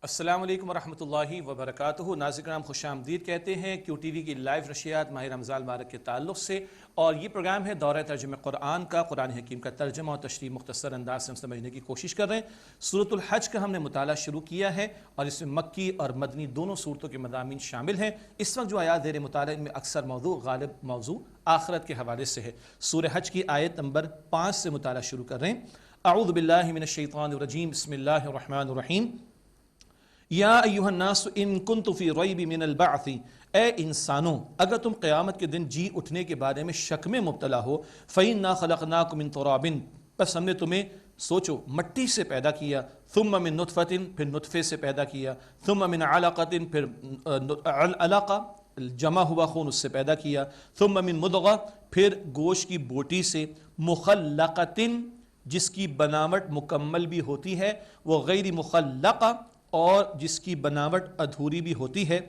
السلام علیکم ورحمۃ اللہ وبرکاتہ۔ ناظرین کرام خوش آمدید کہتے ہیں کیو ٹی وی کی لائیو نشریات ماہ رمضان مبارک کے تعلق سے، اور یہ پروگرام ہے دورہ ترجمہ قرآن کا۔ قرآن حکیم کا ترجمہ اور تشریح مختصر انداز سے ہم سمجھنے کی کوشش کر رہے ہیں۔ سورۃ الحج کا ہم نے مطالعہ شروع کیا ہے اور اس میں مکی اور مدنی دونوں صورتوں کے مضامین شامل ہیں۔ اس وقت جو آیات زیر مطالعہ میں اکثر غالب موضوع آخرت کے حوالے سے ہے۔ سورہ حج کی آیت نمبر 5 سے مطالعہ شروع کر رہے ہیں۔ اعوذ باللہ من الشیطان الرجیم، بسم اللہ الرحمن الرحیم۔ یا ایہا الناس ان کنتم فی ریب من البعث، اے انسانوں اگر تم قیامت کے دن جی اٹھنے کے بارے میں شک میں مبتلا ہو، فإنا خلقناکم من تراب، پس ہم نے تمہیں سوچو مٹی سے پیدا کیا، ثم من نطفۃ، پھر نطفے سے پیدا کیا، ثم من علقۃ، پھر علقہ جمع ہوا خون اس سے پیدا کیا، ثم من مضغہ، پھر گوشت کی بوٹی سے، مخلقۃ جس کی بناوٹ مکمل بھی ہوتی ہے، وہ غیر مخلقہ اور جس کی بناوٹ ادھوری بھی ہوتی ہے،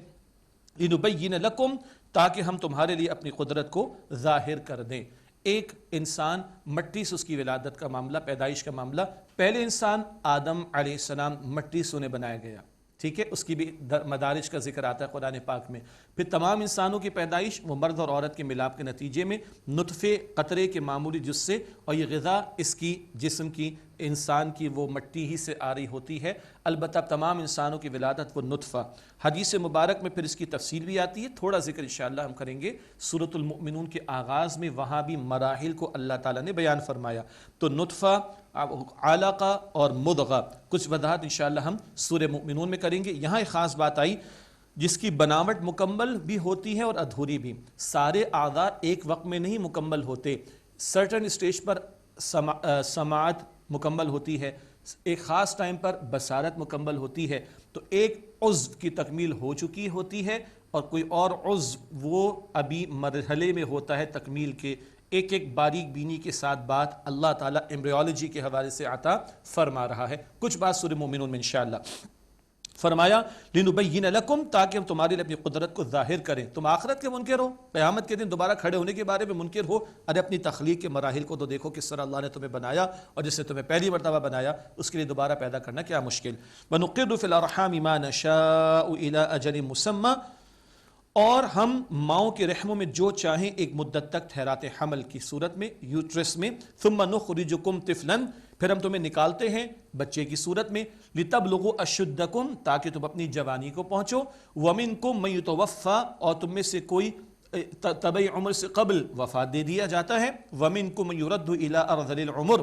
لنبین لکم تاکہ ہم تمہارے لیے اپنی قدرت کو ظاہر کر دیں۔ ایک انسان مٹی سے اس کی ولادت کا معاملہ، پیدائش کا معاملہ، پہلے انسان آدم علیہ السلام مٹی سے انہیں بنایا گیا، ٹھیک ہے، اس کی بھی مدارج کا ذکر آتا ہے قرآن پاک میں۔ پھر تمام انسانوں کی پیدائش وہ مرد اور عورت کے ملاپ کے نتیجے میں نطفے قطرے کے معمولی جز سے، اور یہ غذا اس کی جسم کی انسان کی وہ مٹی ہی سے آ رہی ہوتی ہے۔ البتہ تمام انسانوں کی ولادت وہ نطفہ، حدیث مبارک میں پھر اس کی تفصیل بھی آتی ہے، تھوڑا ذکر انشاءاللہ ہم کریں گے۔ سورۃ المؤمنون کے آغاز میں وہاں بھی مراحل کو اللہ تعالیٰ نے بیان فرمایا، تو نطفہ، علقہ اور مضغہ، کچھ وضاحت انشاءاللہ ہم سورہ مؤمنون میں کریں گے۔ یہاں ایک خاص بات آئی، جس کی بناوٹ مکمل بھی ہوتی ہے اور ادھوری بھی۔ سارے اعضاء ایک وقت میں نہیں مکمل ہوتے، سرٹن اسٹیج پر سماعت مکمل ہوتی ہے، ایک خاص ٹائم پر بصارت مکمل ہوتی ہے، تو ایک عضو کی تکمیل ہو چکی ہوتی ہے اور کوئی اور عضو وہ ابھی مرحلے میں ہوتا ہے تکمیل کے۔ ایک ایک باریک بینی کے ساتھ بات اللہ تعالیٰ ایمبریولوجی کے حوالے سے عطا فرما رہا ہے۔ کچھ بات سورہ مومنون میں انشاءاللہ فرمایا، لنبین لکم تاکہ ہم تمہارے لیے اپنی قدرت کو ظاہر کریں۔ تم آخرت کے منکر ہو، قیامت کے دن دوبارہ کھڑے ہونے کے بارے میں منکر ہو، ارے اپنی تخلیق کے مراحل کو تو دیکھو، کس طرح اللہ نے تمہیں بنایا، اور جس نے تمہیں پہلی مرتبہ بنایا اس کے لیے دوبارہ پیدا کرنا کیا مشکل۔ وَنُقِرُّ فِي الْأَرْحَامِ مَا نَشَاءُ إِلَىٰ أَجَلٍ مُّسَمًّى، اور ہم ماؤں کے رحموں میں جو چاہیں ایک مدت تک ٹھہراتے حمل کی صورت میں، یوٹرس میں، ثُمَّ نُخْرِجُكُمْ طِفْلًا، پھر ہم تمہیں نکالتے ہیں بچے کی صورت میں، لِتَبْلُغُوا أَشُدَّكُمْ تاکہ تم اپنی جوانی کو پہنچو، وَمِنْكُمْ مَن يُتَوَفَّى اور تم میں سے کوئی طبعی عمر سے قبل وفات دے دیا جاتا ہے، وَمِنْكُمْ مَن يُرَدُّ إِلَىٰ أَرْذَلِ الْعُمُرِ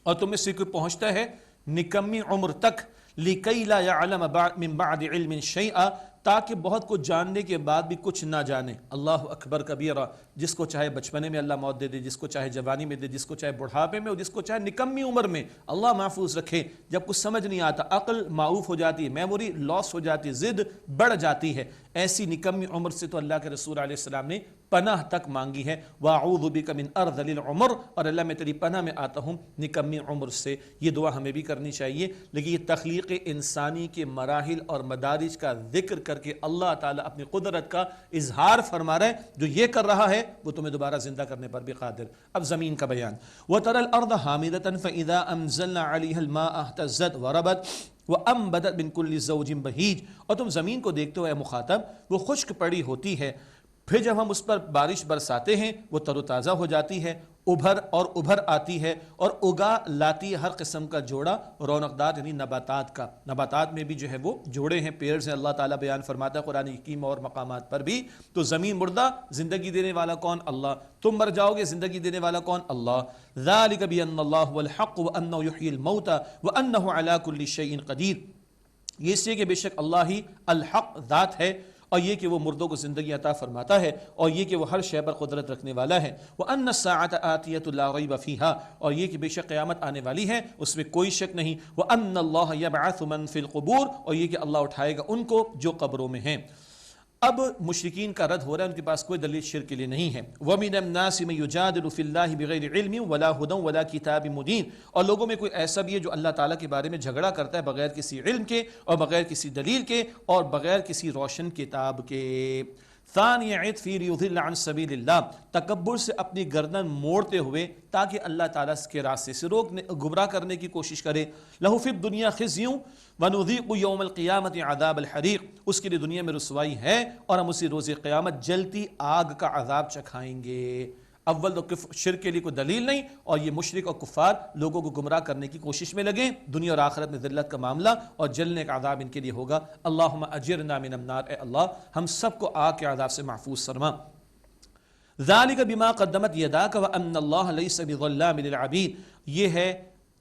اور تم میں سے کوئی پہنچتا ہے نکمی عمر تک، لِكَيْ لَا يَعْلَمَ مِن بَعْدِ عِلْمٍ شَيْئًا تاکہ بہت کچھ جاننے کے بعد بھی کچھ نہ جانے۔ اللہ اکبر کبیرہ، جس کو چاہے بچپنے میں اللہ موت دے دے، جس کو چاہے جوانی میں دے، جس کو چاہے بڑھاپے میں اور جس کو چاہے نکمی عمر میں، اللہ محفوظ رکھے۔ جب کچھ سمجھ نہیں آتا، عقل معوف ہو جاتی ہے، میموری لاس ہو جاتی ہے، ضد بڑھ جاتی ہے، ایسی نکمی عمر سے تو اللہ کے رسول علیہ السلام نے پناہ تک مانگی ہے۔ وَأَعُوذُ بِكَ مِنْ أَرْذَلِ الْعُمُرِ اور اللہ میں تیری پناہ میں آتا ہوں نکمی عمر سے۔ یہ دعا ہمیں بھی کرنی چاہیے، لیکن یہ تخلیق انسانی کے مراحل اور مدارج کا ذکر کر کے اللہ تعالیٰ اپنی قدرت کا اظہار فرما رہا ہے، جو یہ کر رہا ہے وہ تمہیں دوبارہ زندہ کرنے پر بھی قادر۔ اب زمین کا بیان، وَتَرَى الْأَرْضَ حَامِدَةً فَإِذَا أَنزَلْنَا عَلَيْهَا الْمَاءَ اهْتَزَّتْ وَرَبَتْ وَأَنبَتَتْ مِن كُلِّ زَوْجٍ بَهِيجٍ اور تم زمین کو دیکھتے ہو اے مخاطب، وہ خشک پڑی ہوتی ہے، پھر جب ہم اس پر بارش برساتے ہیں وہ تر و تازہ ہو جاتی ہے، ابھر آتی ہے اور اگا لاتی ہے ہر قسم کا جوڑا رونقدار، یعنی نباتات کا۔ نباتات میں بھی جو ہے وہ جوڑے ہیں، پیئرز ہیں، اللہ تعالیٰ بیان فرماتا ہے قرآن حکیم اور مقامات پر بھی۔ تو زمین مردہ، زندگی دینے والا کون؟ اللہ۔ تم مر جاؤ گے، زندگی دینے والا کون؟ اللہ۔ ذَلِكَ بِأَنَّ اللَّهَ هُوَ الْحَقُّ وَأَنَّهُ يُحْيِي الْمَوْتَى وَأَنَّهُ عَلَى كُلِّ شَيْءٍ قَدِيرٌ، یہ اس لیے کہ بے شک اللہ ہی الحق ذات ہے، اور یہ کہ وہ مردوں کو زندگی عطا فرماتا ہے، اور یہ کہ وہ ہر شے پر قدرت رکھنے والا ہے۔ وَأَنَّ السَّاعَةَ آتِيَةٌ لَا رَيْبَ فِيهَا اور یہ کہ بے شک قیامت آنے والی ہے، اس میں کوئی شک نہیں۔ وَأَنَّ اللَّهَ يَبْعَثُ مَن فِي الْقُبُورِ اور یہ کہ اللہ اٹھائے گا ان کو جو قبروں میں ہیں۔ اب مشرکین کا رد ہو رہا ہے، ان کے پاس کوئی دلیل شرک کے لیے نہیں ہے۔ وَمِنَ النَّاسِ مَن يُجَادِلُ فِي اللَّهِ بِغَيْرِ عِلْمٍ وَلَا هُدًى وَلَا كِتَابٍ مُبِينٍ اور لوگوں میں کوئی ایسا بھی ہے جو اللہ تعالیٰ کے بارے میں جھگڑا کرتا ہے بغیر کسی علم کے اور بغیر کسی دلیل کے اور بغیر کسی روشن کتاب کے۔ ثانی عطفی لیضل عن سبیل اللہ، تکبر سے اپنی گردن موڑتے ہوئے تاکہ اللہ تعالیٰ کے راستے سے روکنے گمراہ کرنے کی کوشش کرے۔ لہ فی الدنیا خزی ونذیق یوم القیامت عذاب الحریق، اس کے لیے دنیا میں رسوائی ہے اور ہم اسی روز قیامت جلتی آگ کا عذاب چکھائیں گے۔ اول تو شرک کے لیے کوئی دلیل نہیں، اور یہ مشرک اور کفار لوگوں کو گمراہ کرنے کی کوشش میں لگیں، دنیا اور آخرت میں ذلت کا معاملہ اور جلنے کا عذاب ان کے لیے ہوگا۔ اللہم اجرنا من النار، اے اللہ ہم سب کو آگ کے عذاب سے محفوظ فرما۔ ذالک بما قدمت یداک وان اللہ لیس بظلام للعبید، یہ ہے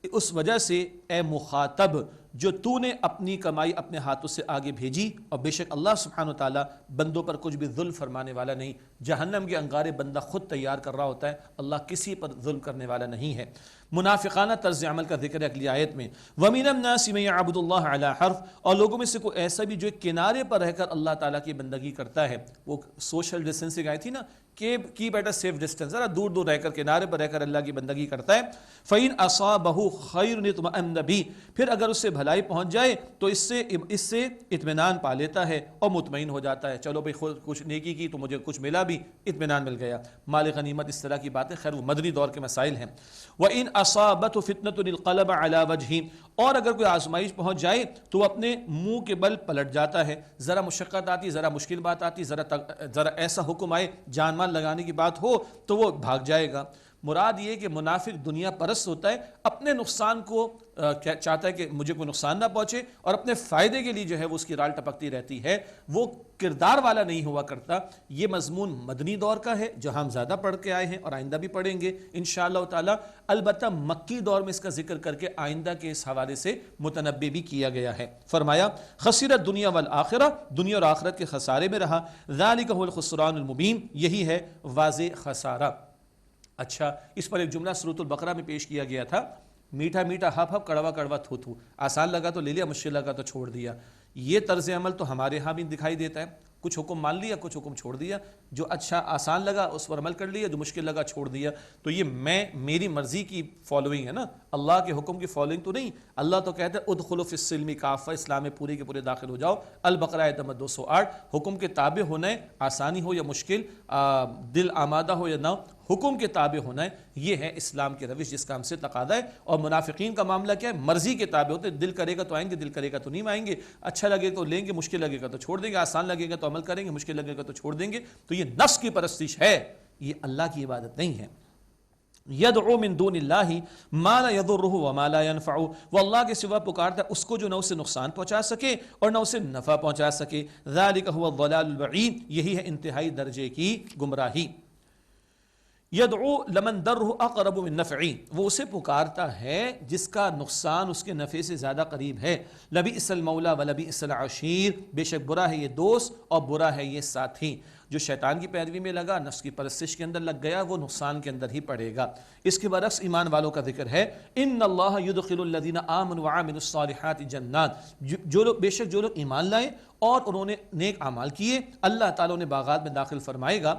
اس وجہ سے اے مخاطب جو تو نے اپنی کمائی اپنے ہاتھوں سے آگے بھیجی، اور بے شک اللہ سبحانہ وتعالیٰ بندوں پر کچھ بھی ظلم فرمانے والا نہیں۔ جہنم کے انگارے بندہ خود تیار کر رہا ہوتا ہے، اللہ کسی پر ظلم کرنے والا نہیں ہے۔ منافقانہ طرز عمل کا ذکر ہے اگلی آیت میں، وَمِنَ النَّاسِ مَن يَعْبُدُ اللَّهَ عَلَى حَرْفٍ، اور لوگوں میں سے کوئی ایسا بھی جو کنارے پر رہ کر اللہ تعالیٰ کی بندگی کرتا ہے۔ وہ سوشل ڈسٹینسنگ آئی تھی نا، keep at a safe distance, ذرا دور دور رہ کر کنارے پر رہ کر اللہ کی بندگی کرتا ہے۔ فَإِنْ أَصَابَهُ خَيْرٌ اطْمَأَنَّ بِهِ، پھر اگر اس سے بھلائی پہنچ جائے تو اس سے اطمینان پا لیتا ہے اور مطمئن ہو جاتا ہے، چلو بھئی خود کچھ نیکی کی تو مجھے کچھ ملا بھی، اطمینان مل گیا، مال غنیمت، اس طرح کی باتیں، خیر وہ مدنی دور کے مسائل ہیں۔ وَإِنْ أَصَابَتْهُ فِتْنَةٌ انقلب عَلَى وَجْهِهِ، اور اگر کوئی آزمائش پہنچ جائے تو اپنے منہ کے بل پلٹ جاتا ہے، ذرا مشقت آتی، ذرا مشکل بات آتی، ذرا ایسا حکم آئے جان مال لگانے کی بات ہو تو وہ بھاگ جائے گا۔ مراد یہ کہ منافق دنیا پرست ہوتا ہے، اپنے نقصان کو چاہتا ہے کہ مجھے کوئی نقصان نہ پہنچے، اور اپنے فائدے کے لیے جو ہے وہ اس کی رال ٹپکتی رہتی ہے، وہ کردار والا نہیں ہوا کرتا۔ یہ مضمون مدنی دور کا ہے جو ہم زیادہ پڑھ کے آئے ہیں اور آئندہ بھی پڑھیں گے انشاءاللہ تعالی، البتہ مکی دور میں اس کا ذکر کر کے آئندہ کے اس حوالے سے متنبع بھی کیا گیا ہے۔ فرمایا خسرت دنیا والآخرہ، دنیا اور آخرت کے خسارے میں رہا، ذالک هو الخسران المبین، یہی ہے واضح خسارہ۔ اچھا، اس پر ایک جملہ سورۃ البقرہ میں پیش کیا گیا تھا، میٹھا میٹھا ہپ ہپ، کڑوا کڑوا تھو تھو، آسان لگا تو لے لیا، مشکل لگا تو چھوڑ دیا۔ یہ طرز عمل تو ہمارے ہاں بھی دکھائی دیتا ہے، کچھ حکم مان لیا، کچھ حکم چھوڑ دیا، جو اچھا آسان لگا اس پر عمل کر لیا، جو مشکل لگا چھوڑ دیا۔ تو یہ میری مرضی کی فالوئنگ ہے نا، اللہ کے حکم کی فالوئنگ تو نہیں۔ اللہ تو کہتا ہے ادخلوا فی السلم کافہ، اسلام میں پورے کے پورے داخل ہو جاؤ۔ البقرہ آیت نمبر 208، حکم کے تابع ہونا ہے، آسانی ہو یا مشکل، دل آمادہ ہو یا نہ، حکم کے تابع ہونا ہے، یہ ہے اسلام کی روش جس کا ہم سے تقاضا ہے۔ اور منافقین کا معاملہ کیا ہے؟ مرضی کے تابع ہوتے، دل کرے گا تو آئیں گے، دل کرے گا تو نہیں آئیں گے، اچھا لگے تو لیں گے، مشکل لگے گا تو چھوڑ دیں گے، آسان لگے گا تو عمل کریں گے، مشکل لگے گا تو چھوڑ دیں گے۔ تو یہ نفس کی پرستش ہے، یہ اللہ کی عبادت نہیں ہے۔ یدعو من دون اللہ ما لا یضرہ وما لا ینفعہ، وہ اللہ کے سوا پکارتا ہے اس کو جو نہ اسے نقصان پہنچا سکے اور نہ اسے نفع پہنچا سکے۔ ذالک هو الضلال البعید، یہی ہے انتہائی درجے کی گمراہی۔ یدعو لمن درہ اقرب من نفعی، وہ اسے پکارتا ہے جس کا نقصان اس کے نفع سے زیادہ قریب ہے۔ لبئس المولا ولبئس العشیر، بے شک برا ہے یہ دوست اور برا ہے یہ ساتھی۔ جو شیطان کی پیروی میں لگا، نفس کی پرستش کے اندر لگ گیا، وہ نقصان کے اندر ہی پڑے گا۔ اس کے برعکس ایمان والوں کا ذکر ہے، ان اللہ یدخل الذین آمنوا وعملوا الصالحات جنات، بے شک جو لوگ ایمان لائے اور انہوں نے نیک اعمال کیے، اللہ تعالیٰ نے باغات میں داخل فرمائے گا،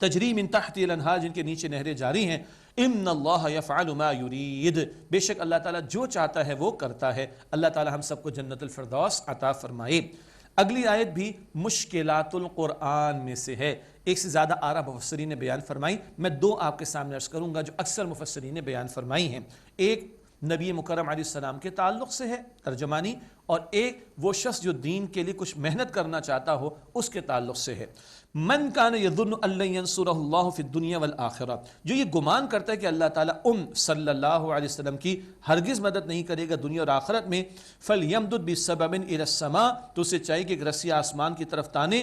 تجری من تحت الانہار، جن کے نیچے نہریں جاری ہیں۔ ان اللہ یفعل ما یرید، بے شک اللہ تعالیٰ جو چاہتا ہے وہ کرتا ہے۔ اللہ تعالیٰ ہم سب کو جنت الفردوس عطا فرمائے۔ اگلی آیت بھی مشکلات القرآن میں سے ہے، ایک سے زیادہ آراء مفسرین نے بیان فرمائی، میں دو آپ کے سامنے عرض کروں گا جو اکثر مفسرین نے بیان فرمائی ہیں۔ ایک نبی مکرم علیہ السلام کے تعلق سے ہے ترجمانی، اور ایک وہ شخص جو دین کے لیے کچھ محنت کرنا چاہتا ہو اس کے تعلق سے ہے۔ من کان یظن ان لن ینصرہ اللہ فی الدنیا والآخرہ، جو یہ گمان کرتا ہے کہ اللہ تعالیٰ صلی اللہ علیہ وسلم کی ہرگز مدد نہیں کرے گا دنیا اور آخرت میں، فلیمدد بسبب الی السماء، تو اسے چاہیے کہ ایک رسی آسمان کی طرف تانے،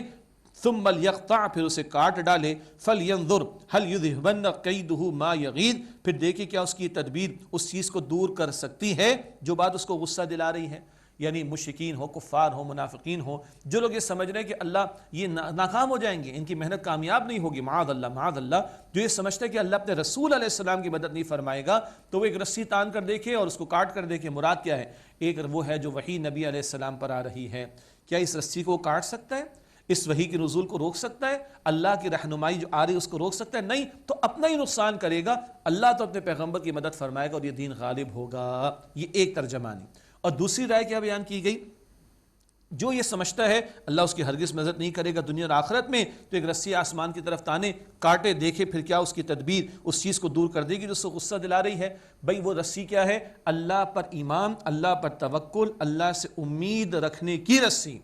ثم لیقطع، پھر اسے کاٹ ڈالے، فلینظر هل یذهبن کیدہ ما یغیظ، پھر دیکھیں کیا اس کی تدبیر اس چیز کو دور کر سکتی ہے جو بات اس کو غصہ دلا رہی ہے۔ یعنی مشرکین ہو، کفار ہو، منافقین ہو، جو لوگ یہ سمجھ رہے ہیں کہ اللہ یہ ناکام ہو جائیں گے، ان کی محنت کامیاب نہیں ہوگی، معاذ اللہ معاذ اللہ، جو یہ سمجھتا ہے کہ اللہ اپنے رسول علیہ السلام کی مدد نہیں فرمائے گا، تو وہ ایک رسی تان کر دیکھے اور اس کو کاٹ کر دیکھے۔ مراد کیا ہے؟ ایک وہ ہے جو وحی نبی علیہ السلام پر آ رہی ہے، کیا اس رسی کو کاٹ سکتا ہے؟ اس وحی کے نزول کو روک سکتا ہے؟ اللہ کی رہنمائی جو آ رہی ہے اس کو روک سکتا ہے؟ نہیں، تو اپنا ہی نقصان کرے گا۔ اللہ تو اپنے پیغمبر کی مدد فرمائے گا اور یہ دین غالب ہوگا۔ یہ ایک ترجمانی۔ اور دوسری رائے کیا بیان کی گئی؟ جو یہ سمجھتا ہے اللہ اس کی ہرگز مدد نہیں کرے گا دنیا اور آخرت میں، تو ایک رسی آسمان کی طرف تانے، کاٹے، دیکھے پھر کیا اس کی تدبیر اس چیز کو دور کر دے گی جو اس کو غصہ دلا رہی ہے۔ بھئی وہ رسی کیا ہے؟ اللہ پر ایمان، اللہ پر توکل، اللہ سے امید رکھنے کی رسی۔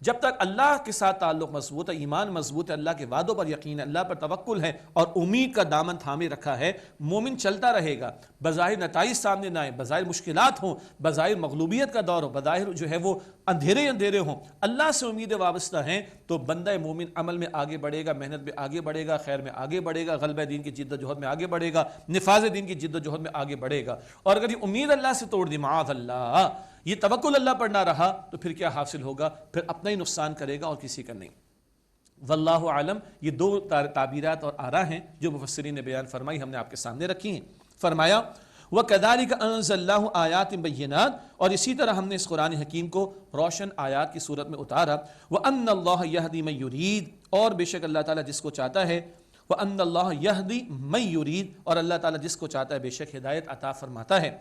جب تک اللہ کے ساتھ تعلق مضبوط ہے، ایمان مضبوط ہے، اللہ کے وعدوں پر یقین ہے، اللہ پر توکل ہے اور امید کا دامن تھامے رکھا ہے، مومن چلتا رہے گا۔ بظاہر نتائج سامنے نہ آئیں، بظاہر مشکلات ہوں، بظاہر مغلوبیت کا دور ہو، بظاہر جو ہے وہ اندھیرے ہوں، اللہ سے امیدیں وابستہ ہیں تو بندہ مومن عمل میں آگے بڑھے گا، محنت میں آگے بڑھے گا، خیر میں آگے بڑھے گا، غلبہ دین کی جد و جہد میں آگے بڑھے گا، نفاذ دین کی جد و جہد میں آگے بڑھے گا۔ اور اگر یہ امید اللہ سے توڑ دی، معاذ اللہ، یہ توکل اللہ پر نہ رہا تو پھر کیا حاصل ہوگا؟ پھر اپنا ہی نقصان کرے گا اور کسی کا نہیں۔ واللہ عالم، یہ دو تعبیرات اور آراء ہیں جو مفسرین نے بیان فرمائی، ہم نے آپ کے سامنے رکھی ہیں۔ فرمایا وَكَذَلِكَ أَنزَلْنَاهُ آيَاتٍ بَيِّنَاتٍ، اور اسی طرح ہم نے اس قرآن حکیم کو روشن آیات کی صورت میں اتارا۔ وَأَنَّ اللَّهَ يَهْدِي مَن يُرِيدُ، اور بے شک اللہ تعالیٰ جس کو چاہتا ہے، وَأَنَّ اللَّهَ يَهْدِي مَن يُرِيدُ، اور اللہ تعالیٰ جس کو چاہتا ہے بے شک ہدایت عطا فرماتا ہے۔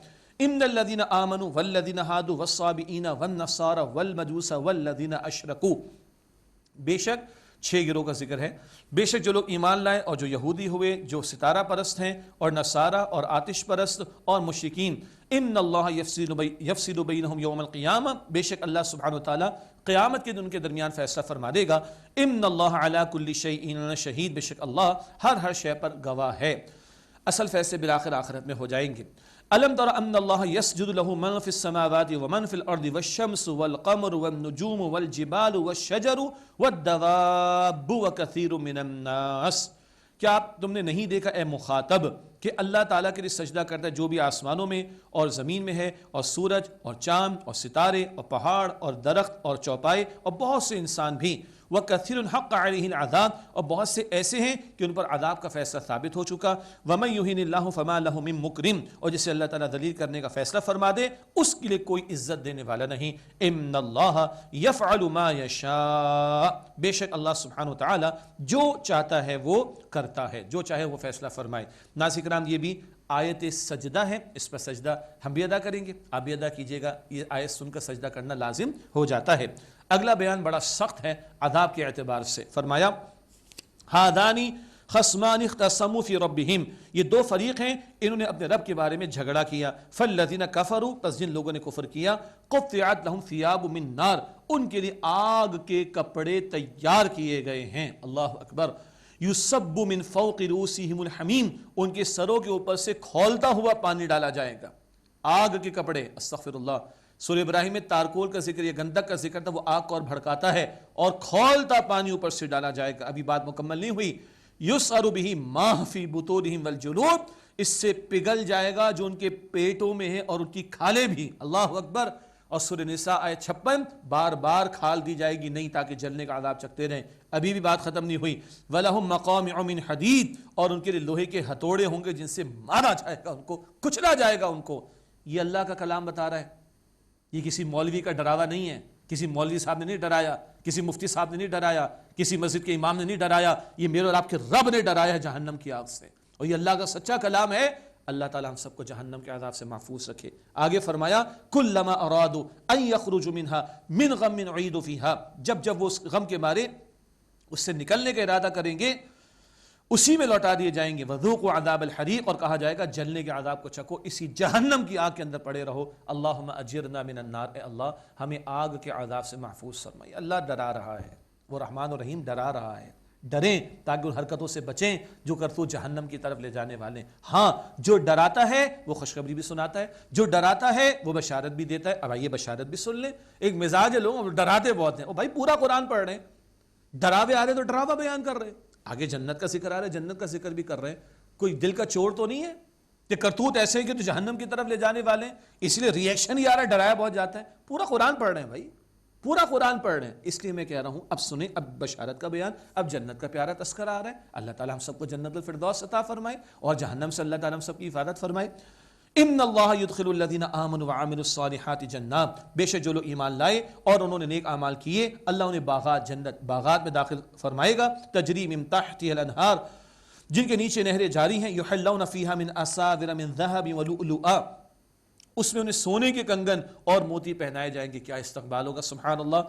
ان الذين آمنوا والذين هادوا والصابئين والنصارى والمجوس والذين اشركوا، بے شک 6 گروہ کا ذکر ہے، بے شک جو لوگ ایمان لائے اور جو یہودی ہوئے، جو ستارہ پرست ہیں اور نصارہ اور آتش پرست اور مشرکین، ان اللہ یفصل بینہم یوم القیامہ، بے شک اللہ سبحانہ وتعالی قیامت کے دن ان کے درمیان فیصلہ فرما دے گا۔ ان اللہ علی کل شیء شہید، بے شک اللہ ہر شے پر گواہ ہے۔ اصل فیصلے بالآخر آخرت میں ہو جائیں گے۔ الم تر ان اللہ یسجد له من فی السماوات ومن فی الارض والشمس والقمر والنجوم والجبال والشجر والدواب وکثیر من الناس، کیا تم نے نہیں دیکھا اے مخاطب کہ اللہ تعالیٰ کے لیے سجدہ کرتا ہے جو بھی آسمانوں میں اور زمین میں ہے، اور سورج اور چاند اور ستارے اور پہاڑ اور درخت اور چوپائے اور بہت سے انسان بھی، وَكَثِيرٌ حَقَّ عَلَيْهِ الْعَذَابُ، اور بہت سے ایسے ہیں کہ ان پر عذاب کا فیصلہ ثابت ہو چکا۔ وَمَن يُهِنِ اللَّهُ فَمَا لَهُ مِن مُكْرِمٍ، اور جسے اللہ تعالیٰ ذلیل کرنے کا فیصلہ فرما دے اس کے لیے کوئی عزت دینے والا نہیں۔ إِنَّ اللَّهَ يَفْعَلُ مَا يَشَاءُ، بے شک اللہ سبحانہ وتعالی جو چاہتا ہے وہ کرتا ہے، جو چاہے وہ فیصلہ فرمائے۔ ناظرین کرام، یہ بھی آیت سجدہ ہے، اس پر سجدہ ہم بھی ادا کریں گے، آپ بھی ادا کیجئے گا، یہ آیت سن کر سجدہ کرنا لازم ہو جاتا ہے۔ اگلا بیان بڑا سخت ہے عذاب کے اعتبار سے۔ فرمایا ہادانی خصمان اختصموا فی ربہم، یہ 2 فریق ہیں، انہوں نے اپنے رب کے بارے میں جھگڑا کیا۔ فالذین کفروا، پس جن لوگوں نے کفر کیا، قطعت لہم ثیاب من نار، ان کے لیے آگ کے کپڑے تیار کیے گئے ہیں۔ اللہ اکبر۔ یصب من فوق رؤوسہم الحمیم، ان کے سروں کے اوپر سے کھولتا ہوا پانی ڈالا جائے گا۔ آگ کے کپڑے، استغفر اللہ۔ سورہ ابراہیم میں تارکول کا ذکر، یہ گندک کا ذکر تھا، وہ آگ کو اور بھڑکاتا ہے اور کھولتا پانی اوپر سے ڈالا جائے گا۔ ابھی بات مکمل نہیں ہوئی۔ یسعر بہ ما فی بطونہم والجلود، اس سے پگھل جائے گا جو ان کے پیٹوں میں ہے اور ان کی کھالیں بھی۔ اللہ اکبر۔ اور سورہ نساء آیت 56، بار بار کھال دی جائے گی نہیں تاکہ جلنے کا عذاب چکتے رہیں۔ ابھی بھی بات ختم نہیں ہوئی۔ وَلَهُمْ مَقَامِعُ مِنْ حَدِيدٍ، اور ان کے لیے لوہے کے ہتھوڑے ہوں گے جن سے مارا جائے گا ان کو، کچلا جائے گا ان کو۔ یہ اللہ کا کلام بتا رہا ہے، یہ کسی مولوی کا ڈراوا نہیں ہے، کسی مولوی صاحب نے نہیں ڈرایا، کسی مفتی صاحب نے نہیں ڈرایا، کسی مسجد کے امام نے نہیں ڈرایا، یہ میرے اور آپ کے رب نے ڈرایا ہے جہنم کی آگ سے، اور یہ اللہ کا سچا کلام ہے۔ اللہ تعالیٰ ہم سب کو جہنم کے عذاب سے محفوظ رکھے۔ آگے فرمایا کلما ارادوا ان یخرجوا منها من غم اعیدوا فیها، جب وہ اس غم کے مارے اس سے نکلنے کا ارادہ کریں گے اسی میں لوٹا دیے جائیں گے۔ وذوقوا عذاب الحریق، اور کہا جائے گا جلنے کے عذاب کو چکھو، اسی جہنم کی آگ کے اندر پڑے رہو۔ اللہم اجرنا من النار، اے اللہ ہمیں آگ کے عذاب سے محفوظ فرمائے۔ اللہ ڈرا رہا ہے، وہ رحمان و رحیم ڈرا رہا ہے۔ ڈریں تاکہ ان حرکتوں سے بچیں جو کرتوت جہنم کی طرف لے جانے والے۔ ہاں، جو ڈراتا ہے وہ خوشخبری بھی سناتا ہے، جو ڈراتا ہے وہ بشارت بھی دیتا ہے۔ اب آئیے بشارت بھی سن لیں۔ ایک مزاج ہے لوگ ڈراتے بہت ہیں، بھائی پورا قرآن پڑھ رہے ہیں، ڈراوے آ رہے تو ڈراوا بیان کر رہے ہیں، آگے جنت کا ذکر آ رہا ہے جنت کا ذکر بھی کر رہے ہیں۔ کوئی دل کا چور تو نہیں ہے کہ کرتوت ایسے ہیں کہ تو جہنم کی طرف لے جانے والے ہیں، اس لیے ریئیکشن ہی آ رہا ہے، ڈرایا بہت جاتا ہے۔ پورا قرآن پڑھ رہے ہیں بھائی، پورا قرآن پڑھ رہے ہیں، اس لیے میں کہہ رہا ہوں اب سنیں، اب بشارت کا بیان، اب جنت کا پیارا تذکرہ آ رہا ہے۔ اللہ تعالیٰ ہم سب کو جنت الفردوس عطا فرمائے اور جہنم سے اللہ تعالیٰ ہم سب کی حفاظت فرمائے۔ ان اللہ يدخل الذين آمنوا وعملوا الصالحات جنات، بے شک جو لوگ ایمان لائے اور انہوں نے نیک اعمال کیے اللہ انہیں باغات، جنت باغات میں داخل فرمائے گا۔ تجری من تحتها الانہار، جن کے نیچے نہریں جاری ہیں۔ یحلون فیہا من اساور من ذہب ولؤلؤا، اس میں انہیں سونے کے کنگن اور موتی پہنائے جائیں گے. کیا استقبال ہوگا, سبحان اللہ.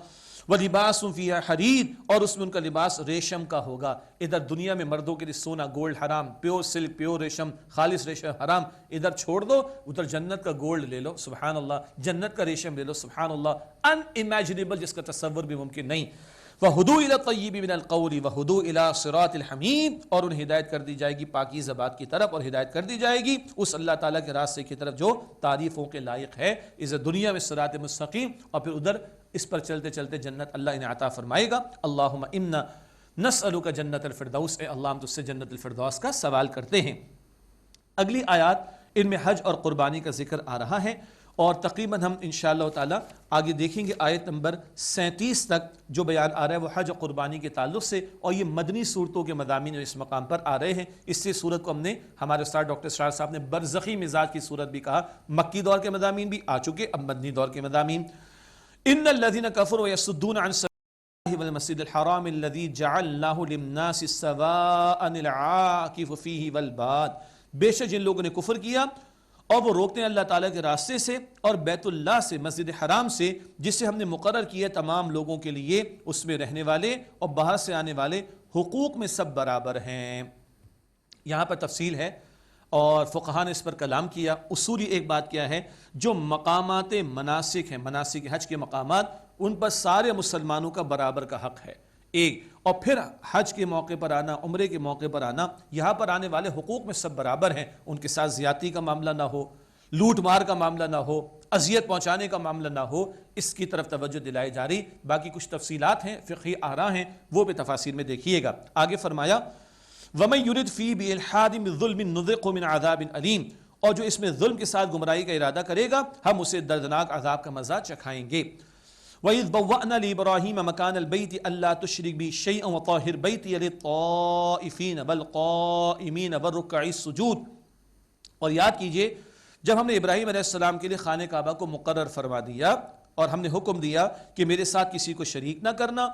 وَلِبَاسٌ فِيهَا حَرِيرٌ, اور اس میں ان کا لباس ریشم کا ہوگا. ادھر دنیا میں مردوں کے لیے سونا گولڈ حرام, پیور سلک پیور ریشم خالص ریشم حرام, ادھر چھوڑ دو, ادھر جنت کا گولڈ لے لو, سبحان اللہ, جنت کا ریشم لے لو, سبحان اللہ, ان امیجنیبل, جس کا تصور بھی ممکن نہیں. وَهُدُوا إِلَى الطَّيِّبِ مِنَ الْقَوْلِ وَهُدُوا إِلَى صِرَاطِ الْحَمِيدِ, اور انہیں ہدایت کر دی جائے گی پاکیزہ بات کی طرف, اور ہدایت کر دی جائے گی اس اللہ تعالیٰ کے راستے کی طرف جو تعریفوں کے لائق ہے. اس دنیا میں صراط مستقیم, اور پھر ادھر اس پر چلتے چلتے جنت اللہ انہیں عطا فرمائے گا. اللہم انا نسألک جنت الفردوس, اے اللہ ہم تجھ سے جنت الفردوس کا سوال کرتے ہیں. اگلی آیات ان میں حج اور قربانی کا ذکر آ رہا ہے, اور تقریباً ہم انشاءاللہ تعالیٰ آگے دیکھیں گے آیت نمبر 37 تک جو بیان آ رہا ہے وہ حج اور قربانی کے تعلق سے, اور یہ مدنی صورتوں کے مضامین اس مقام پر آ رہے ہیں. اس سے صورت کو ہم نے, ہمارے استاد ڈاکٹر اسرار صاحب نے برزخی مزاج کی صورت بھی کہا. مکی دور کے مضامین بھی آ چکے, اب مدنی دور کے مضامین. ان الذين كفروا يصدون عن سبيل الله والمسجد الحرام الذي جعلناه للناس سواء العاكف فيه والباد, بے شک جن لوگوں نے کفر کیا اور وہ روکتے ہیں اللہ تعالیٰ کے راستے سے اور بیت اللہ سے, مسجد حرام سے, جسے ہم نے مقرر کیا تمام لوگوں کے لیے, اس میں رہنے والے اور باہر سے آنے والے حقوق میں سب برابر ہیں. یہاں پر تفصیل ہے اور فقہاء نے اس پر کلام کیا. اصولی ایک بات کیا ہے, جو مقامات مناسک ہیں, مناسک حج کے مقامات, ان پر سارے مسلمانوں کا برابر کا حق ہے ایک, اور پھر حج کے موقع پر آنا, عمرے کے موقع پر آنا, یہاں پر آنے والے حقوق میں سب برابر ہیں. ان کے ساتھ زیادتی کا معاملہ نہ ہو, لوٹ مار کا معاملہ نہ ہو, اذیت پہنچانے کا معاملہ نہ ہو, اس کی طرف توجہ دلائی جا رہی. باقی کچھ تفصیلات ہیں, فقہی آراء ہیں, وہ بھی تفاصیل میں دیکھیے گا. آگے فرمایا وَمَن يُرِدْ فِي بِإِلْحَادٍ بِظُلْمٍ نُذِقْهُ مِنْ عَذَابٍ أَلِيمٍ, اور جو اس میں ظلم کے ساتھ گمراہی کا ارادہ کرے گا ہم اسے دردناک عذاب کا مزہ چکھائیں گے. وَإِذْ بَوَّأْنَا لِإِبْرَاهِيمَ مَكَانَ الْبَيْتِ أَلَّا تُشْرِكْ بِي شَيْئًا وَطَهِّرْ بَيْتِيَ لِلطَّائِفِينَ وَالْقَائِمِينَ وَالرُّكَّعِ السُّجُودِ, اور یاد کیجئے جب ہم نے ابراہیم علیہ السلام کے لیے خانہ کعبہ کو مقرر فرما دیا اور ہم نے حکم دیا کہ میرے ساتھ کسی کو شریک نہ کرنا,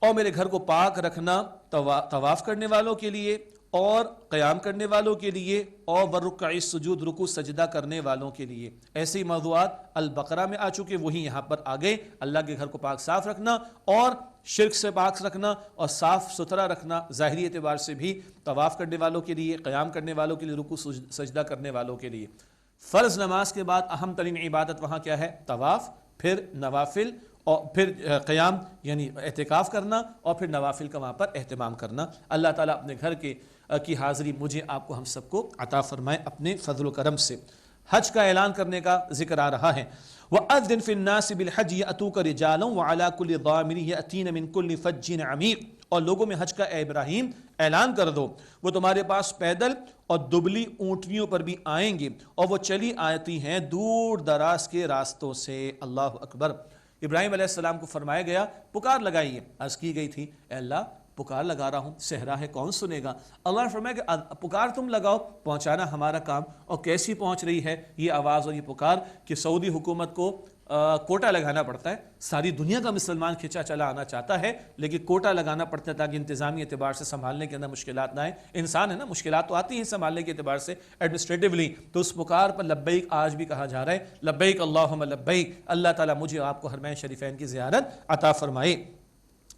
اور میرے گھر کو پاک رکھنا طواف کرنے والوں کے لیے اور قیام کرنے والوں کے لیے, اور ورکع السجود, رکوع سجدہ کرنے والوں کے لیے. ایسے ہی موضوعات البقرہ میں آ چکے, وہی یہاں پر آ گئے. اللہ کے گھر کو پاک صاف رکھنا اور شرک سے پاک رکھنا اور صاف ستھرا رکھنا ظاہری اعتبار سے بھی, طواف کرنے والوں کے لیے, قیام کرنے والوں کے لیے, رکوع سجدہ کرنے والوں کے لیے. فرض نماز کے بعد اہم ترین عبادت وہاں کیا ہے؟ طواف, پھر نوافل, اور پھر قیام یعنی اعتکاف کرنا, اور پھر نوافل کا وہاں پر اہتمام کرنا. اللہ تعالیٰ اپنے گھر کی حاضری مجھے آپ کو ہم سب کو عطا فرمائے اپنے فضل و کرم سے. حج کا اعلان کرنے کا ذکر آ رہا ہے. وَأَذِّن فِي النَّاسِ بِالْحَجِّ يَأْتُوكَ رِجَالًا وَعَلَى كُلِّ ضَامِرٍ يَأْتِينَ مِنْ كُلِّ فَجٍّ عَمِيقٍ, اور لوگوں میں حج کا اے ابراہیم اعلان کر دو, وہ تمہارے پاس پیدل اور دبلی اونٹنیوں پر بھی آئیں گے, اور وہ چلی آتی ہیں دور دراز کے راستوں سے. اللہ اکبر. ابراہیم علیہ السلام کو فرمایا گیا پکار لگائیے. عرض کی گئی تھی اے اللہ پکار لگا رہا ہوں, صحرا ہے, کون سنے گا؟ اللہ نے فرمایا کہ پکار تم لگاؤ, پہنچانا ہمارا کام. اور کیسی پہنچ رہی ہے یہ آواز اور یہ پکار کہ سعودی حکومت کو کوٹا لگانا پڑتا ہے. ساری دنیا کا مسلمان کھچا چلا آنا چاہتا ہے, لیکن کوٹا لگانا پڑتا ہے تاکہ انتظامی اعتبار سے سنبھالنے کے اندر مشکلات نہ آئیں. انسان ہے نا, مشکلات تو آتی ہیں سنبھالنے کے اعتبار سے ایڈمنسٹریٹیولی. تو اس پکار پر لبیک آج بھی کہا جا رہا ہے, لبیک اللہم لبیک. اللہ تعالیٰ مجھے آپ کو حرمین شریفین کی زیارت عطا فرمائے.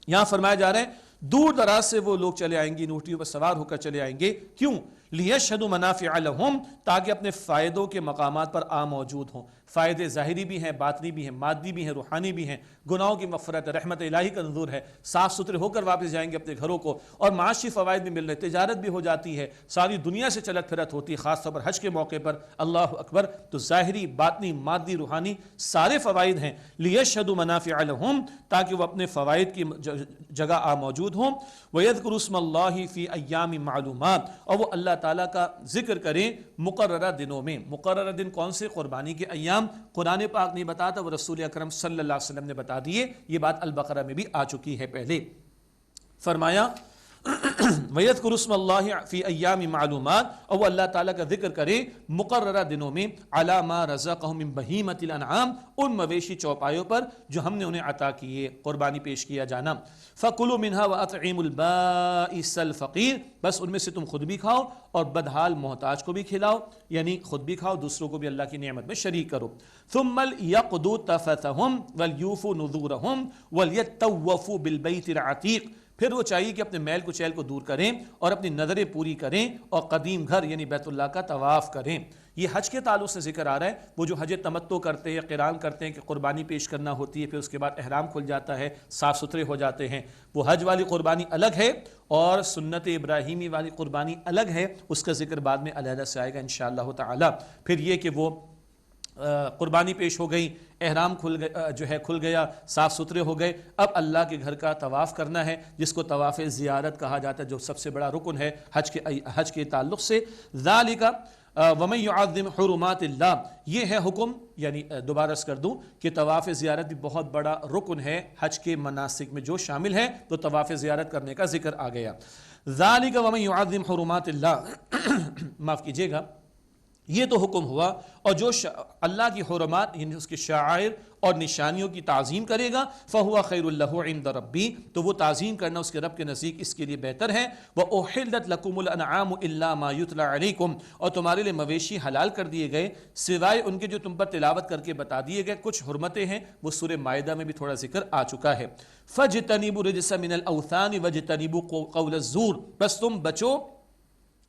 یہاں فرمایا جا رہا ہے دور دراز سے وہ لوگ چلے آئیں گے, نوٹیوں پر سوار ہو کر چلے آئیں گے. کیوں؟ لیشہدوا منافع لہم, تاکہ اپنے فائدوں کے مقامات پر موجود ہوں. فائدے ظاہری بھی ہیں, باطنی بھی ہیں, مادی بھی ہیں, روحانی بھی ہیں. گناہوں کی مغفرت, رحمت الہی کا نزول ہے, صاف ستھرے ہو کر واپس جائیں گے اپنے گھروں کو, اور معاشی فوائد بھی مل رہے, تجارت بھی ہو جاتی ہے, ساری دنیا سے چلت پھرت ہوتی ہے, خاص طور پر حج کے موقع پر. اللہ اکبر. تو ظاہری, باطنی, مادی, روحانی سارے فوائد ہیں. لیشہدوا منافع لہم, تاکہ وہ اپنے فوائد کی جگہ موجود ہوں. وَيَذْكُرُوا اسْمَ اللَّهِ فِي أَيَّامٍ مَعْلُومَاتٍ, اور وہ اللہ تعالیٰ کا ذکر کریں مقررہ دنوں میں. مقررہ دن کون سے؟ قربانی کے ایام. قرآن پاک نہیں بتاتا, وہ رسول اکرم صلی اللہ علیہ وسلم نے بتا دیے. یہ بات البقرہ میں بھی آ چکی ہے پہلے. فرمایا وَيَذْكُرُ اسْمَ اللَّهِ فِي أَيَّامٍ مَعْلُومَاتٍ، اور وہ اللہ تعالیٰ کا ذکر کرے مقررہ دنوں میں، عَلَى مَا رَزَقَهُم مِّن بَهِیمَةِ الْأَنْعَامِ، ان مویشی چوپایوں پر جو ہم نے انہیں عطا کیے، قربانی پیش کیا جانا۔ فَكُلُوا مِنْهَا وَأَطْعِمُوا الْبَائِسَ الْفَقِيرَ، بس ان میں سے تم خود بھی کھاؤ اور بدحال محتاج کو بھی کھلاؤ، یعنی خود بھی کھاؤ، دوسروں کو بھی اللہ کی نعمت میں شریک کرو۔ ثُمَّ لْيَقْضُوا تَفَثَهُمْ وَلْيُوفُوا نُذُورَهُمْ وَلْيَطَّوَّفُوا بِالْبَيْتِ الْعَتِيقِ، پھر وہ چاہیے کہ اپنے میل کچیل کو دور کریں اور اپنی نظریں پوری کریں اور قدیم گھر یعنی بیت اللہ کا طواف کریں۔ یہ حج کے تعلق سے ذکر آ رہا ہے، وہ جو حج تمتع کرتے ہیں، قران کرتے ہیں کہ قربانی پیش کرنا ہوتی ہے، پھر اس کے بعد احرام کھل جاتا ہے، صاف ستھرے ہو جاتے ہیں، وہ حج والی قربانی الگ ہے اور سنت ابراہیمی والی قربانی الگ ہے، اس کا ذکر بعد میں علیحدہ سے آئے گا انشاءاللہ تعالی۔ پھر یہ کہ وہ قربانی پیش ہو گئی، احرام کھل گیا، صاف ستھرے ہو گئے، اب اللہ کے گھر کا طواف کرنا ہے، جس کو طواف زیارت کہا جاتا ہے، جو سب سے بڑا رکن ہے حج کے تعلق سے۔ ذالک وَمَن يُعَظِّمْ حُرُمَاتِ اللَّهِ، یہ ہے حکم، یعنی دوبارہ کر دوں کہ طواف زیارت بھی بہت بڑا رکن ہے حج کے مناسک میں، جو شامل ہے تو طواف زیارت کرنے کا ذکر آ گیا۔ ذالک وَمَن يُعَظِّمْ حُرُمَاتِ اللَّهِ، معاف کیجیے گا، یہ تو حکم ہوا، اور جو اللہ کی حرمات یعنی اس کے شعائر اور نشانیوں کی تعظیم کرے گا، فَهُوَ خَيْرٌ لَهُ عِنْدَ رَبِّهِ، تو وہ تعظیم کرنا اس کے رب کے نزدیک اس کے لیے بہتر ہے۔ وَأُحِلَّتْ لَكُمُ الْأَنْعَامُ إِلَّا مَا يُتْلَى عَلَيْكُمْ، اور تمہارے لیے مویشی حلال کر دیے گئے سوائے ان کے جو تم پر تلاوت کر کے بتا دیے گئے کچھ حرمتیں ہیں، وہ سورہ مائدہ میں بھی تھوڑا ذکر آ چکا ہے۔ فَاجْتَنِبُوا الرِّجْسَ مِنَ الْأَوْثَانِ وَاجْتَنِبُوا قَوْلَ الزُّورِ، بس تم بچو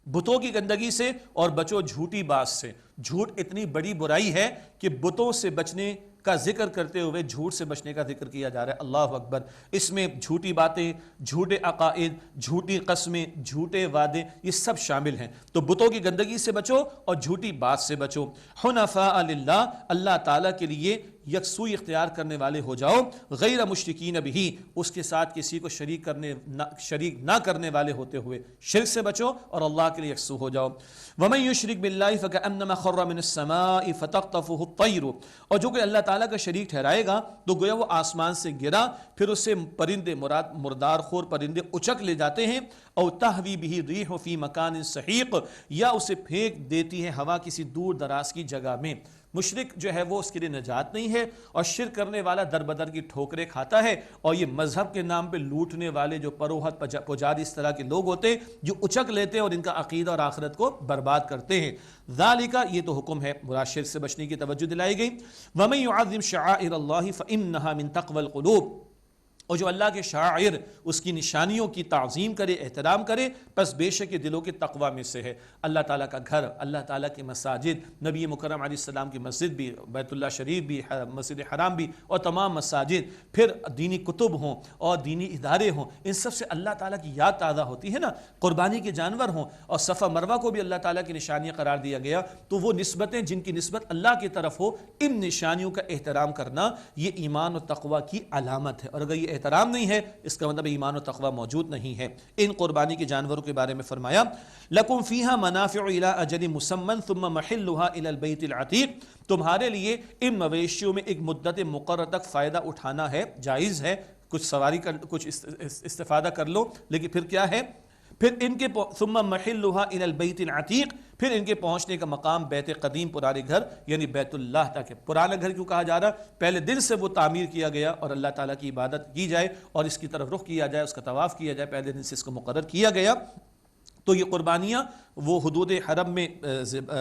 بتوں کی گندگی سے اور بچو جھوٹی بات سے۔ جھوٹ اتنی بڑی برائی ہے کہ بتوں سے بچنے کا ذکر کرتے ہوئے جھوٹ سے بچنے کا ذکر کیا جا رہا ہے۔ اللہ اکبر، اس میں جھوٹی باتیں، جھوٹے عقائد، جھوٹی قسمیں، جھوٹے وعدے، یہ سب شامل ہیں۔ تو بتوں کی گندگی سے بچو اور جھوٹی بات سے بچو۔ حنفاء للہ، اللہ تعالیٰ کے لیے یکسوئی اختیار کرنے والے ہو جاؤ، غیر مشرکین بھی، اس کے ساتھ کسی کو شریک نہ کرنے والے ہوتے ہوئے شرک سے بچو اور اللہ کے لیے یکسو ہو جاؤ۔ وَمَن يُشْرِكْ بِاللَّهِ فَكَأَنَّمَا خَرَّ مِنَ السَّمَاءِ فَتَخْطَفُهُ الطَّيْرُ، اور جو کوئی اللہ تعالیٰ کا شریک ٹھہرائے گا تو گویا وہ آسمان سے گرا، پھر اسے پرندے مردار خور پرندے اچک لے جاتے ہیں، او تہوی بہ الريح فی مکان سحیق، یا اسے پھینک دیتی ہے ہوا کسی دور دراز کی جگہ میں۔ مشرک جو ہے وہ اس کے لیے نجات نہیں ہے، اور شرک کرنے والا در بدر کی ٹھوکریں کھاتا ہے، اور یہ مذہب کے نام پہ لوٹنے والے جو پروہت پجاری اس طرح کے لوگ ہوتے جو اچک لیتے اور ان کا عقیدہ اور آخرت کو برباد کرتے ہیں۔ ذالک، یہ تو حکم ہے، برا شرک سے بچنے کی توجہ دلائی گئی۔ وَمَن يُعَظِّمْ شَعَائِرَ اللَّهِ فَإِنَّهَا مِن تَقْوَى الْقُلُوبِ، اور جو اللہ کے شاعر اس کی نشانیوں کی تعظیم کرے، احترام کرے، پس بے شک یہ دلوں کے تقوی میں سے ہے۔ اللہ تعالیٰ کا گھر، اللہ تعالیٰ کی مساجد، نبی مکرم علیہ السلام کی مسجد بھی، بیت اللہ شریف بھی، مسجد حرام بھی، اور تمام مساجد، پھر دینی کتب ہوں اور دینی ادارے ہوں، ان سب سے اللہ تعالیٰ کی یاد تازہ ہوتی ہے نا۔ قربانی کے جانور ہوں، اور صفا مروہ کو بھی اللہ تعالیٰ کی نشانیاں قرار دیا گیا، تو وہ نسبتیں جن کی نسبت اللہ کی طرف ہو، ان نشانیوں کا احترام کرنا یہ ایمان و تقوی کی علامت ہے، اور اگر یہ احترام نہیں ہے اس کا مطلب ایمان و تقوی موجود نہیں ہے۔ ان قربانی کے جانوروں کے بارے میں فرمایا لَكُمْ فِيهَا مَنَافِعُ إِلَىٰ أَجَلٍ مُّسَمًّى ثُمَّ مَحِلُّهَا إِلَى الْبَيْتِ الْعَتِيقِ، تمہارے لیے ان مویشیوں میں ایک مدت مقرر تک فائدہ اٹھانا ہے، جائز ہے، کچھ سواری کچھ استفادہ کر لو، لیکن پھر کیا ہے، پھر ان کے ثم محلها الى البيت العتیق، پھر ان کے پہنچنے کا مقام بیت قدیم، پرانے گھر یعنی بیت اللہ تک ہے۔ پرانا گھر کیوں کہا جا رہا؟ پہلے دن سے وہ تعمیر کیا گیا اور اللہ تعالیٰ کی عبادت کی جائے اور اس کی طرف رخ کیا جائے، اس کا طواف کیا جائے، پہلے دن سے اس کو مقرر کیا گیا۔ تو یہ قربانیاں وہ حدود حرم میں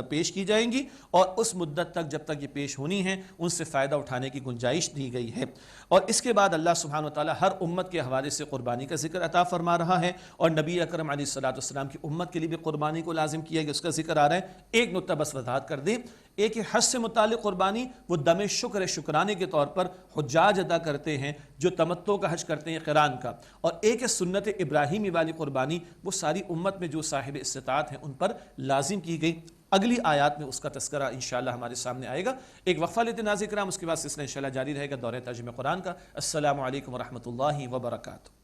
پیش کی جائیں گی، اور اس مدت تک جب تک یہ پیش ہونی ہیں ان سے فائدہ اٹھانے کی گنجائش دی گئی ہے۔ اور اس کے بعد اللہ سبحانہ وتعالی ہر امت کے حوالے سے قربانی کا ذکر عطا فرما رہا ہے، اور نبی اکرم علیہ الصلوۃ والسلام کی امت کے لیے بھی قربانی کو لازم کیا گیا، اس کا ذکر آ رہا ہے۔ ایک نقطہ بس وضاحت کر دیں، ایک حج سے متعلق قربانی وہ دم شکرانے کے طور پر حجاج ادا کرتے ہیں جو تمتع کا حج کرتے ہیں، قران کا، اور ایک ہے سنت ابراہیمی والی قربانی، وہ ساری امت میں جو صاحب استطاعت ہیں ان پر لازم کی گئی۔ اگلی آیات میں اس کا تذکرہ انشاءاللہ ہمارے سامنے آئے گا۔ ایک وقفہ لیتے ناظرین کرام، اس کے بعد سلسلہ انشاءاللہ جاری رہے گا دورہ ترجمہ قرآن کا۔ السلام علیکم ورحمۃ اللہ وبرکاتہ۔